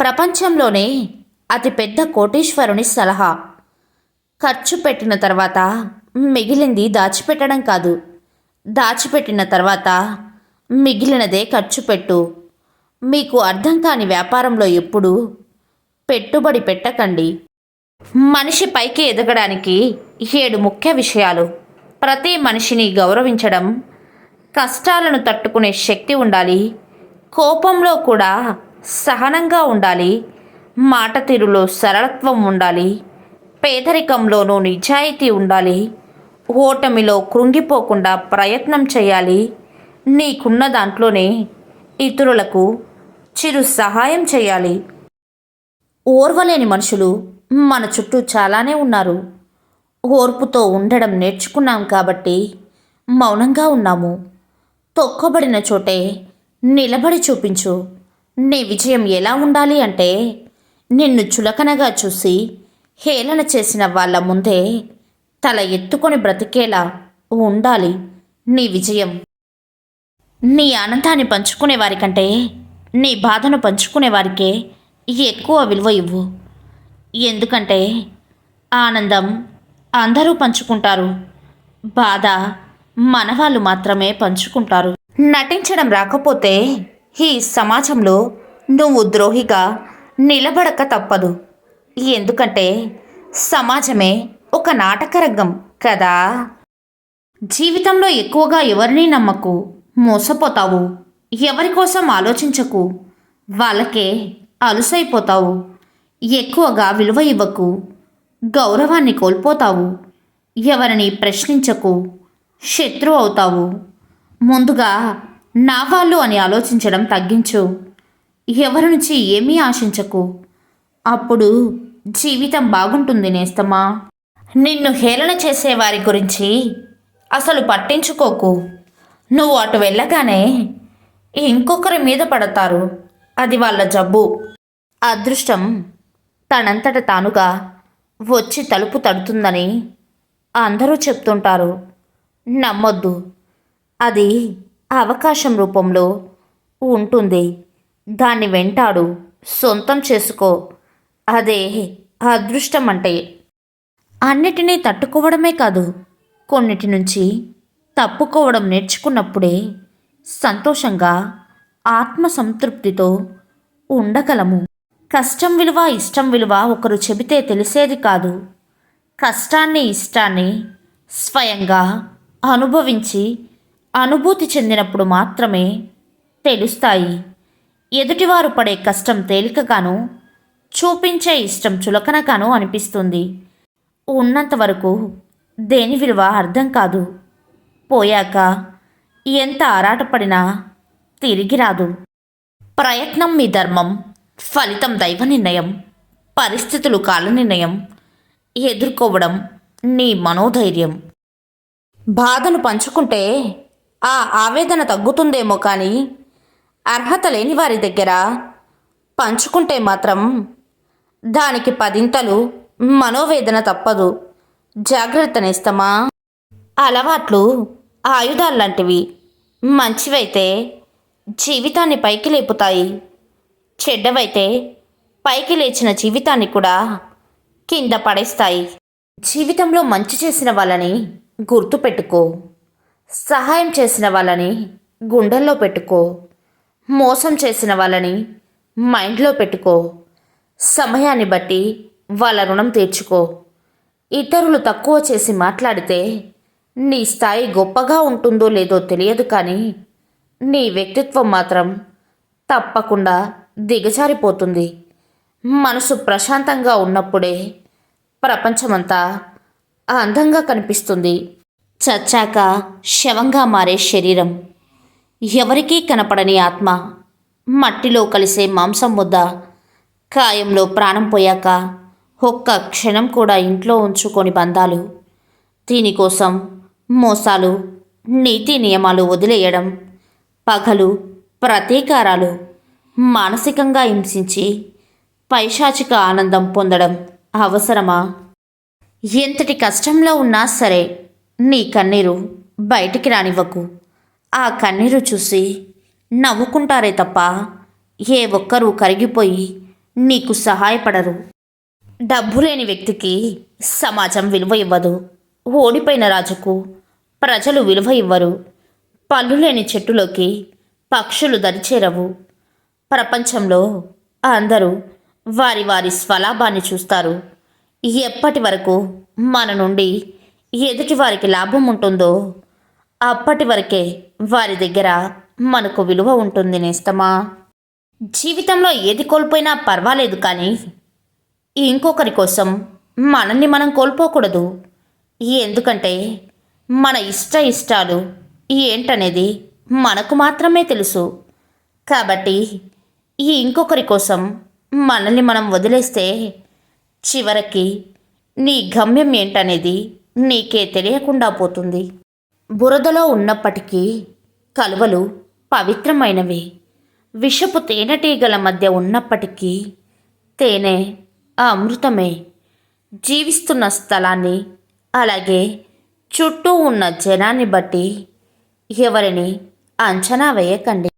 ప్రపంచంలోనే అతిపెద్ద కోటీశ్వరుని సలహా: ఖర్చు పెట్టిన తర్వాత మిగిలింది దాచిపెట్టడం కాదు, దాచిపెట్టిన తర్వాత మిగిలినదే ఖర్చు పెట్టు. మీకు అర్థం కాని వ్యాపారంలో ఎప్పుడూ పెట్టుబడి పెట్టకండి. మనిషి పైకి ఎదగడానికి 7 ముఖ్య విషయాలు. ప్రతి మనిషిని గౌరవించడం, కష్టాలను తట్టుకునే శక్తి ఉండాలి, కోపంలో కూడా సహనంగా ఉండాలి, మాట తీరులో సరళత్వం ఉండాలి, పేదరికంలోనూ నిజాయితీ ఉండాలి, ఓటమిలో కృంగిపోకుండా ప్రయత్నం చేయాలి, నీకున్న దాంట్లోనే ఇతరులకు చిరు సహాయం చేయాలి. ఓర్వలేని మనుషులు మన చుట్టూ చాలానే ఉన్నారు. ఓర్పుతో ఉండడం నేర్చుకున్నాం కాబట్టి మౌనంగా ఉన్నాము. తొక్కబడిన చోటే నిలబడి చూపించు. నీ విజయం ఎలా ఉండాలి అంటే, నిన్ను చులకనగా చూసి హేళన చేసిన వాళ్ళ ముందే తల ఎత్తుకొని బ్రతికేలా ఉండాలి నీ విజయం. నీ ఆనందాన్ని పంచుకునే వారికంటే నీ బాధను పంచుకునే వారికే ఎక్కువ విలువ ఇవ్వు. ఎందుకంటే ఆనందం అందరూ పంచుకుంటారు, బాధ మనవాళ్ళు మాత్రమే పంచుకుంటారు. నటించడం రాకపోతే ఈ సమాజంలో నువ్వు ద్రోహిగా నిలబడక తప్పదు. ఎందుకంటే సమాజమే ఒక నాటకరంగం కదా. జీవితంలో ఎక్కువగా ఎవరిని నమ్మకు, మోసపోతావు. ఎవరి కోసం ఆలోచించకు, వాళ్ళకే అలుసైపోతావు. ఎక్కువగా విలువ ఇవ్వకు, గౌరవాన్ని కోల్పోతావు. ఎవరిని ప్రశ్నించకు, శత్రువు అవుతావు. ముందుగా నా వాళ్ళు అని ఆలోచించడం తగ్గించు. ఎవరి నుంచి ఏమీ ఆశించకు, అప్పుడు జీవితం బాగుంటుంది నేస్తమా. నిన్ను హేళన చేసేవారి గురించి అసలు పట్టించుకోకు. నువ్వు అటు వెళ్ళగానే ఇంకొకరి మీద పడతారు, అది వాళ్ళ జబ్బు. అదృష్టం తనంతట తానుగా వచ్చి తలుపు తడుతుందని అందరూ చెప్తుంటారు. నమ్మొద్దు. అది అవకాశం రూపంలో ఉంటుంది. దాన్ని వెంటాడు, సొంతం చేసుకో. అదే అదృష్టం అంటే. అన్నిటినీ తట్టుకోవడమే కాదు, కొన్నిటి నుంచి తప్పుకోవడం నేర్చుకున్నప్పుడే సంతోషంగా ఆత్మసంతృప్తితో ఉండగలము. కష్టం విలువ, ఇష్టం విలువ ఒకరు చెబితే తెలిసేది కాదు. కష్టాన్ని, ఇష్టాన్ని స్వయంగా అనుభవించి అనుభూతి చెందినప్పుడు మాత్రమే తెలుస్తాయి. ఎదుటివారు పడే కష్టం తేలికగాను, చూపించే ఇష్టం చులకనగాను అనిపిస్తుంది. ఉన్నంతవరకు దేని విలువ అర్థం కాదు. పోయాక ఎంత ఆరాటపడినా తిరిగి రాదు. ప్రయత్నం మీ ధర్మం, ఫలితం దైవ నిర్ణయం. పరిస్థితులు కాల నిర్ణయం. ఎదుర్కోవడం నీ మనోధైర్యం. బాధను పంచుకుంటే ఆ ఆవేదన తగ్గుతుందేమో కానీ, అర్హత లేని వారి దగ్గర పంచుకుంటే మాత్రం దానికి 10 మనోవేదన తప్పదు. జాగ్రత్త నేస్తమా. అలవాట్లు ఆయుధాల్లాంటివి. మంచివైతే జీవితాన్ని పైకి లేపుతాయి, చెడ్డవైతే పైకి లేచిన జీవితాన్ని కూడా కింద పడేస్తాయి. జీవితంలో మంచి చేసిన వాళ్ళని గుర్తుపెట్టుకో, సహాయం చేసిన వాళ్ళని గుండెల్లో పెట్టుకో, మోసం చేసిన వాళ్ళని మైండ్లో పెట్టుకో. సమయాన్ని బట్టి వాళ్ళ రుణం తీర్చుకో. ఇతరులు తక్కువ చేసి మాట్లాడితే నీ స్థాయి గొప్పగా ఉంటుందో లేదో తెలియదు కానీ, నీ వ్యక్తిత్వం మాత్రం తప్పకుండా దిగజారిపోతుంది. మనసు ప్రశాంతంగా ఉన్నప్పుడే ప్రపంచమంతా అందంగా కనిపిస్తుంది. చచ్చాక శవంగా మారే శరీరం, ఎవరికీ కనపడని ఆత్మ, మట్టిలో కలిసే మాంసం ముద్ద, కాయంలో ప్రాణం పోయాక ఒక్క క్షణం కూడా ఇంట్లో ఉంచుకొని బంధాలు. దీనికోసం మోసాలు, నీతి నియమాలు వదిలేయడం, పగలు, ప్రతీకారాలు, మానసికంగా హింసించి పైశాచిక ఆనందం పొందడం అవసరమా? ఎంతటి కష్టంలో ఉన్నా సరే నీ కన్నీరు బయటికి రానివ్వకు. ఆ కన్నీరు చూసి నవ్వుకుంటారే తప్ప ఏ ఒక్కరూ కరిగిపోయి నీకు సహాయపడరు. డబ్బు లేని వ్యక్తికి సమాజం విలువ ఇవ్వదు. ఓడిపోయిన రాజుకు ప్రజలు విలువ ఇవ్వరు. పళ్ళు లేని చెట్టులోకి పక్షులు దరిచేరవు. ప్రపంచంలో అందరూ వారి వారి స్వలాభాన్ని చూస్తారు. ఎప్పటి వరకు మన నుండి ఎదుటి వారికి లాభం ఉంటుందో అప్పటి వరకే వారి దగ్గర మనకు విలువ ఉంటుంది నేస్తమా. జీవితంలో ఏది కోల్పోయినా పర్వాలేదు, కానీ ఇంకొకరి కోసం మనల్ని మనం కోల్పోకూడదు. ఎందుకంటే మన ఇష్టాలు ఏంటనేది మనకు మాత్రమే తెలుసు. కాబట్టి ఈ ఇంకొకరి కోసం మనల్ని మనం వదిలేస్తే చివరికి నీ గమ్యం ఏంటనేది నీకే తెలియకుండా పోతుంది. బురదలో ఉన్నప్పటికీ కలువలు పవిత్రమైనవి. విషపు తేనెటీగల మధ్య ఉన్నప్పటికీ తేనె అమృతమే. జీవిస్తున్న స్థలాన్ని, అలాగే చుట్టూ ఉన్న జనాన్ని బట్టి ఎవరిని అంచనా వేయకండి.